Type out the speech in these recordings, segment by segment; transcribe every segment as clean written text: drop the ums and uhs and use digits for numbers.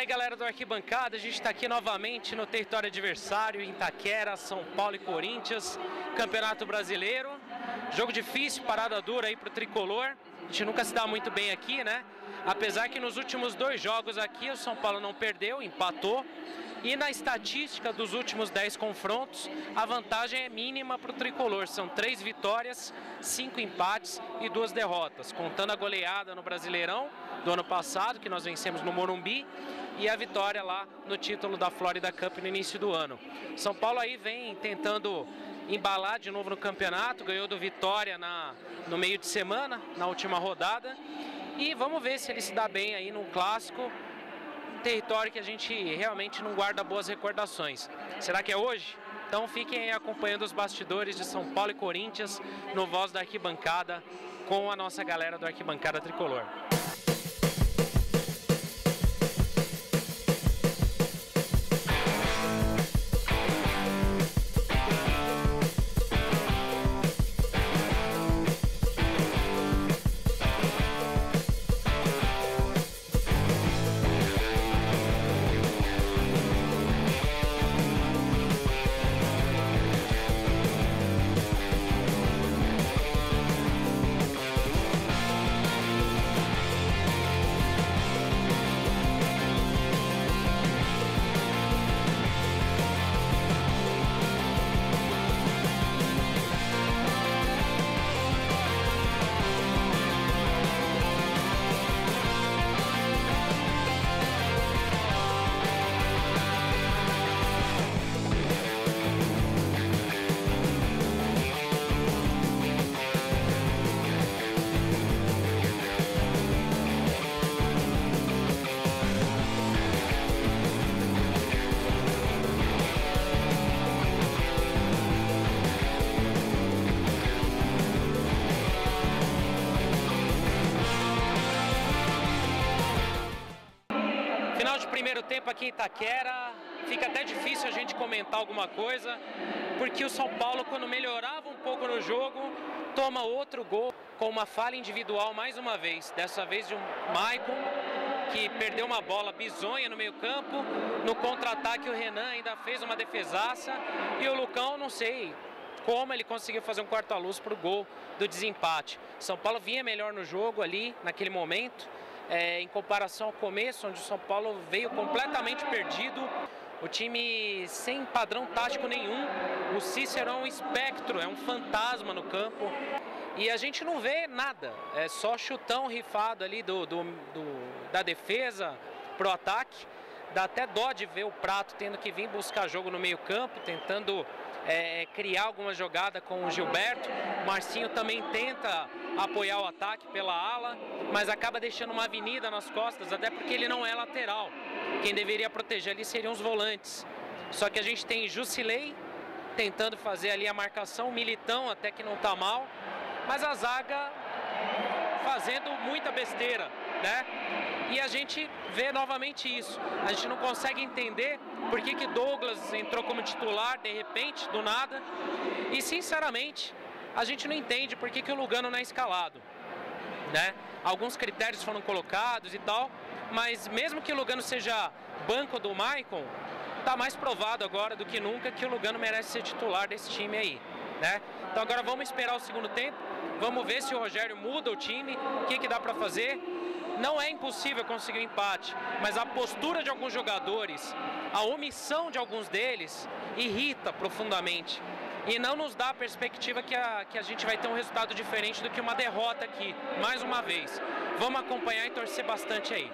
Fala aí, galera do Arquibancada, a gente está aqui novamente no território adversário, em Itaquera, São Paulo e Corinthians, Campeonato Brasileiro. Jogo difícil, parada dura aí pro tricolor. A gente nunca se dá muito bem aqui, né? Apesar que nos últimos 2 jogos aqui o São Paulo não perdeu, empatou. E na estatística dos últimos 10 confrontos, a vantagem é mínima para o tricolor. São 3 vitórias, 5 empates e 2 derrotas. Contando a goleada no Brasileirão do ano passado, que nós vencemos no Morumbi, e a vitória lá no título da Florida Cup no início do ano. São Paulo aí vem tentando embalar de novo no campeonato, ganhou do Vitória no meio de semana, na última rodada. E vamos ver se ele se dá bem aí no clássico. Território que a gente realmente não guarda boas recordações. Será que é hoje? Então fiquem aí acompanhando os bastidores de São Paulo e Corinthians no Voz da Arquibancada com a nossa galera do Arquibancada Tricolor. Final de primeiro tempo aqui em Itaquera, fica até difícil a gente comentar alguma coisa, porque o São Paulo, quando melhorava um pouco no jogo, toma outro gol com uma falha individual mais uma vez, dessa vez de um Maicon, que perdeu uma bola bizonha no meio campo, no contra-ataque o Renan ainda fez uma defesaça, e o Lucão, não sei como ele conseguiu fazer um corta-luz para o gol do desempate. São Paulo vinha melhor no jogo ali, naquele momento, em comparação ao começo, onde o São Paulo veio completamente perdido, o time sem padrão tático nenhum, o Cícero é um espectro, é um fantasma no campo, e a gente não vê nada, é só chutão rifado ali da defesa pro ataque. Dá até dó de ver o Prato tendo que vir buscar jogo no meio campo, tentando criar alguma jogada com o Gilberto. O Marcinho também tenta apoiar o ataque pela ala, mas acaba deixando uma avenida nas costas, até porque ele não é lateral. Quem deveria proteger ali seriam os volantes. Só que a gente tem Jusilei tentando fazer ali a marcação, o Militão até que não está mal, mas a zaga fazendo muita besteira, né? E a gente vê novamente isso. A gente não consegue entender por que Douglas entrou como titular de repente, do nada. E sinceramente, a gente não entende por que o Lugano não é escalado, né? Alguns critérios foram colocados e tal, mas mesmo que o Lugano seja banco do Maicon, tá mais provado agora do que nunca que o Lugano merece ser titular desse time aí, né? Então agora vamos esperar o segundo tempo, vamos ver se o Rogério muda o time, o que dá para fazer. Não é impossível conseguir um empate, mas a postura de alguns jogadores, a omissão de alguns deles, irrita profundamente. E não nos dá a perspectiva que a gente vai ter um resultado diferente do que uma derrota aqui, mais uma vez. Vamos acompanhar e torcer bastante aí.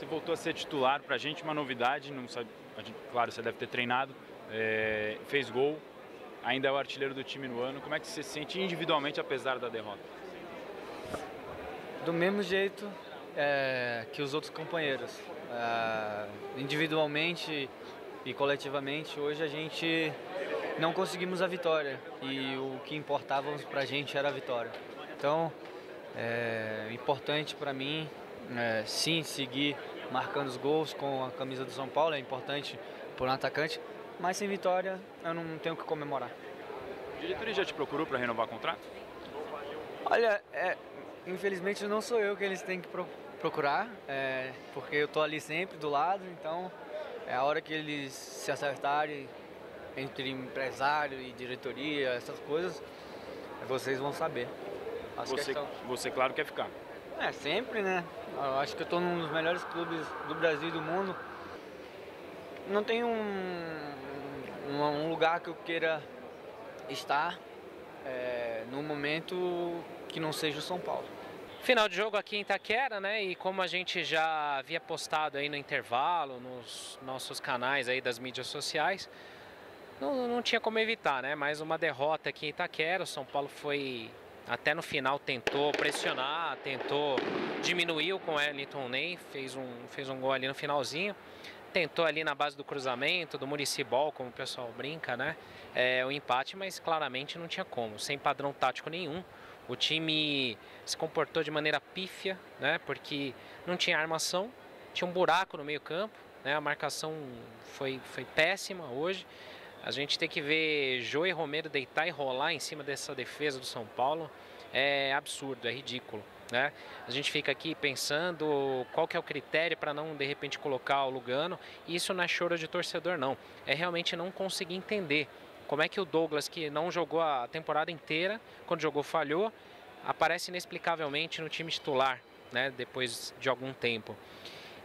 Voltou a ser titular, pra gente uma novidade, não sabe, claro, você deve ter treinado, fez gol, ainda é o artilheiro do time no ano. Como é que você se sente individualmente apesar da derrota? Do mesmo jeito que os outros companheiros. Individualmente e coletivamente, hoje a gente não conseguimos a vitória e o que importava pra gente era a vitória. Então, é importante para mim, sim, seguir marcando os gols com a camisa do São Paulo, é importante por um atacante, mas sem vitória eu não tenho o que comemorar. A diretoria já te procurou para renovar o contrato? Olha, infelizmente não sou eu que eles têm que procurar, porque eu tô ali sempre do lado, então é a hora que eles se acertarem entre empresário e diretoria, essas coisas, vocês vão saber. Você claro quer ficar. Sempre, né? Eu acho que eu tô num dos melhores clubes do Brasil e do mundo. Não tem um lugar que eu queira estar no momento que não seja o São Paulo. Final de jogo aqui em Itaquera, né? E como a gente já havia postado aí no intervalo, nos nossos canais aí das mídias sociais, não tinha como evitar, né? Mais uma derrota aqui em Itaquera. O São Paulo foi até no final, tentou pressionar, tentou diminuir com o Wellington Ney, fez um gol ali no finalzinho. Tentou ali na base do cruzamento, do Muricibol, como o pessoal brinca, né? O empate, mas claramente não tinha como, sem padrão tático nenhum. O time se comportou de maneira pífia, né? Porque não tinha armação, tinha um buraco no meio campo, né? A marcação foi péssima hoje. A gente tem que ver Jô e Romero deitar e rolar em cima dessa defesa do São Paulo. É absurdo, é ridículo, né? A gente fica aqui pensando qual que é o critério para não, de repente, colocar o Lugano. E isso não é choro de torcedor, não. É realmente não conseguir entender como é que o Douglas, que não jogou a temporada inteira, quando jogou falhou, aparece inexplicavelmente no time titular, né? Depois de algum tempo.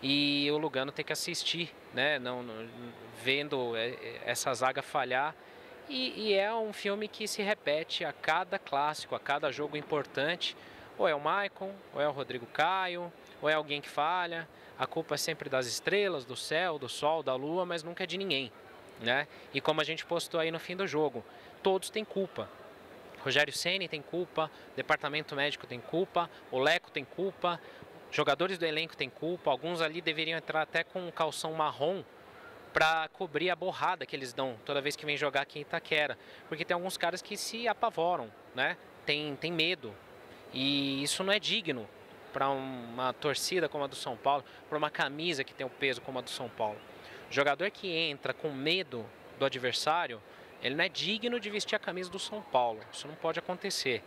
E o Lugano tem que assistir, né? Vendo essa zaga falhar. E é um filme que se repete a cada clássico, a cada jogo importante. Ou é o Maicon, ou é o Rodrigo Caio, ou é alguém que falha. A culpa é sempre das estrelas, do céu, do sol, da lua, mas nunca é de ninguém, né? E como a gente postou aí no fim do jogo, todos têm culpa. Rogério Ceni tem culpa, departamento médico tem culpa, o Leco tem culpa, jogadores do elenco têm culpa, alguns ali deveriam entrar até com um calção marrom para cobrir a borrada que eles dão toda vez que vem jogar aqui em Itaquera. Porque tem alguns caras que se apavoram, né? Tem medo. E isso não é digno para uma torcida como a do São Paulo, para uma camisa que tem o peso como a do São Paulo. O jogador que entra com medo do adversário, ele não é digno de vestir a camisa do São Paulo. Isso não pode acontecer.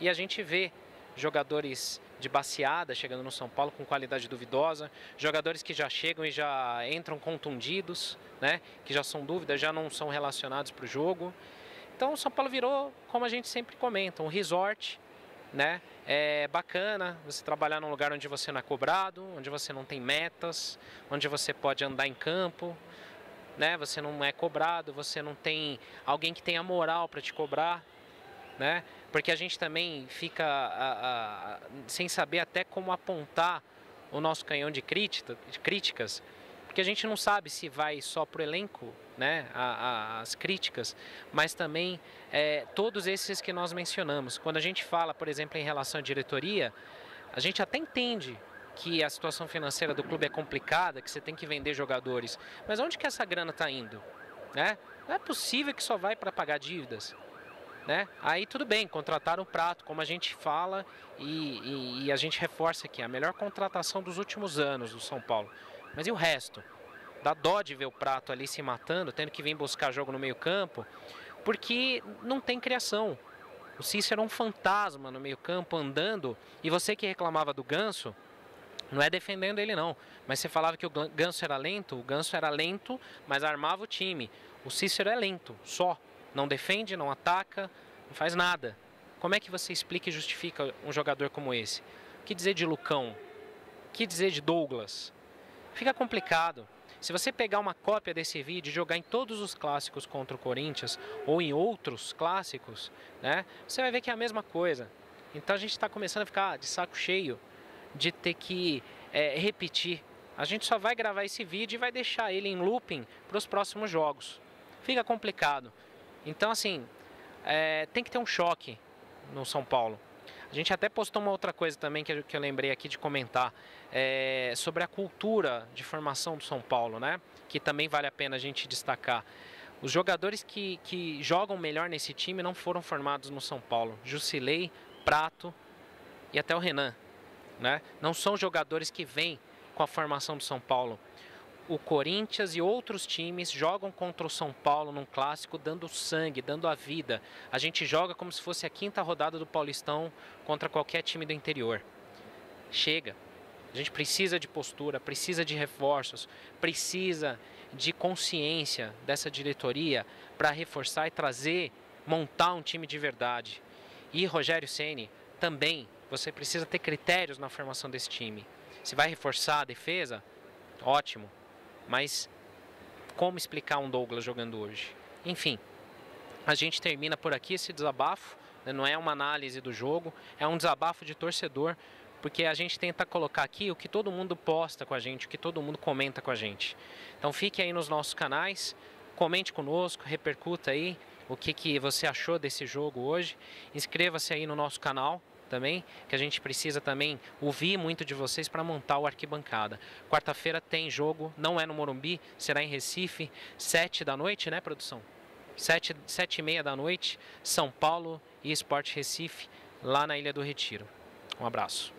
E a gente vê jogadores de baseada chegando no São Paulo com qualidade duvidosa, jogadores que já chegam e já entram contundidos, né? Que já são dúvidas, já não são relacionados para o jogo. Então o São Paulo virou, como a gente sempre comenta, um resort, né? É bacana você trabalhar num lugar onde você não é cobrado, onde você não tem metas, onde você pode andar em campo, né? Você não é cobrado, você não tem alguém que tenha moral para te cobrar, né? Porque a gente também fica sem saber até como apontar o nosso canhão de críticas, porque a gente não sabe se vai só para o elenco, né, as críticas, mas também todos esses que nós mencionamos. Quando a gente fala, por exemplo, em relação à diretoria, a gente até entende que a situação financeira do clube é complicada, que você tem que vender jogadores, mas onde que essa grana está indo, né? Não é possível que só vai para pagar dívidas, né? Aí tudo bem, contratar o Prato, como a gente fala e a gente reforça aqui, a melhor contratação dos últimos anos do São Paulo. Mas e o resto? Dá dó de ver o Prato ali se matando, tendo que vir buscar jogo no meio campo, porque não tem criação. O Cícero é um fantasma no meio campo andando, e você que reclamava do Ganso, não é defendendo ele não, mas você falava que o Ganso era lento, o Ganso era lento, mas armava o time. O Cícero é lento, só. Não defende, não ataca, não faz nada. Como é que você explica e justifica um jogador como esse? O que dizer de Lucão? O que dizer de Douglas? Fica complicado. Se você pegar uma cópia desse vídeo e jogar em todos os clássicos contra o Corinthians ou em outros clássicos, né, você vai ver que é a mesma coisa. Então a gente está começando a ficar de saco cheio de ter que repetir. A gente só vai gravar esse vídeo e vai deixar ele em looping para os próximos jogos. Fica complicado. Então, assim, tem que ter um choque no São Paulo. A gente até postou uma outra coisa também que eu lembrei aqui de comentar, sobre a cultura de formação do São Paulo, né? Que também vale a pena a gente destacar. Os jogadores que jogam melhor nesse time não foram formados no São Paulo. Jusilei, Prato e até o Renan, né? Não são jogadores que vêm com a formação do São Paulo. O Corinthians e outros times jogam contra o São Paulo num clássico dando sangue, dando a vida. A gente joga como se fosse a 5ª rodada do Paulistão contra qualquer time do interior. Chega. A gente precisa de postura, precisa de reforços, precisa de consciência dessa diretoria para reforçar e trazer, montar um time de verdade. E Rogério Ceni, também, você precisa ter critérios na formação desse time. Se vai reforçar a defesa, ótimo. Mas como explicar um Douglas jogando hoje? Enfim, a gente termina por aqui esse desabafo, né? Não é uma análise do jogo, é um desabafo de torcedor, porque a gente tenta colocar aqui o que todo mundo posta com a gente, o que todo mundo comenta com a gente. Então fique aí nos nossos canais, comente conosco, repercuta aí o que você achou desse jogo hoje. Inscreva-se aí no nosso canal também, que a gente precisa também ouvir muito de vocês para montar o Arquibancada. Quarta-feira tem jogo, não é no Morumbi, será em Recife, 7 da noite, né, produção? 7h30 da noite, São Paulo e Sport Recife, lá na Ilha do Retiro. Um abraço.